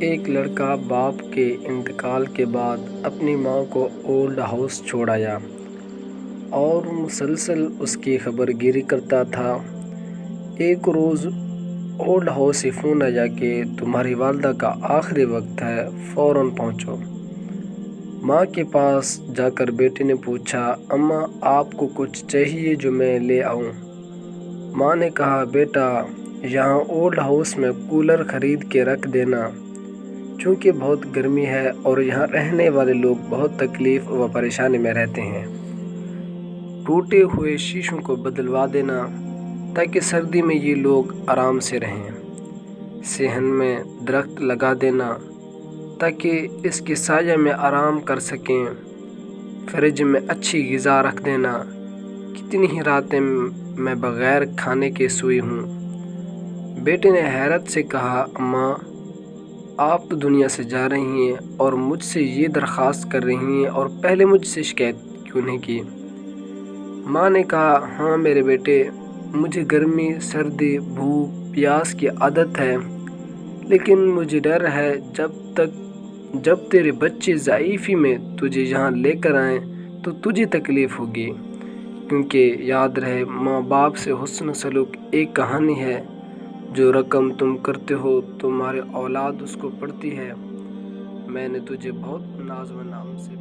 ایک لڑکا باپ کے انتقال کے بعد اپنی ماں کو اولڈ ہاؤس چھوڑ آیا اور مسلسل اس کی خبر گیری کرتا تھا۔ ایک روز اولڈ ہاؤس سے فون آیا کہ تمہاری والدہ کا آخری وقت ہے، فوراً پہنچو۔ ماں کے پاس جا کر بیٹے نے پوچھا، اماں آپ کو کچھ چاہیے جو میں لے آؤں؟ ماں نے کہا، بیٹا یہاں اولڈ ہاؤس میں کولر خرید کے رکھ دینا، چونکہ بہت گرمی ہے اور یہاں رہنے والے لوگ بہت تکلیف و پریشانی میں رہتے ہیں۔ ٹوٹے ہوئے شیشوں کو بدلوا دینا تاکہ سردی میں یہ لوگ آرام سے رہیں۔ صحن میں درخت لگا دینا تاکہ اس کے سایہ میں آرام کر سکیں۔ فریج میں اچھی غذا رکھ دینا، کتنی ہی راتیں میں بغیر کھانے کے سوئی ہوں۔ بیٹے نے حیرت سے کہا، اماں آپ تو دنیا سے جا رہی ہیں اور مجھ سے یہ درخواست کر رہی ہیں اور پہلے مجھ سے شکایت کیوں نہیں کی؟ ماں نے کہا، ہاں میرے بیٹے، مجھے گرمی، سردی، بھوک، پیاس کی عادت ہے، لیکن مجھے ڈر ہے جب تیرے بچے ضعیفی میں تجھے یہاں لے کر آئیں تو تجھے تکلیف ہوگی، کیونکہ یاد رہے ماں باپ سے حسن سلوک ایک کہانی ہے، جو رقم تم کرتے ہو تمہاری اولاد اس کو پڑھتی ہے۔ میں نے تجھے بہت ناز و نام سے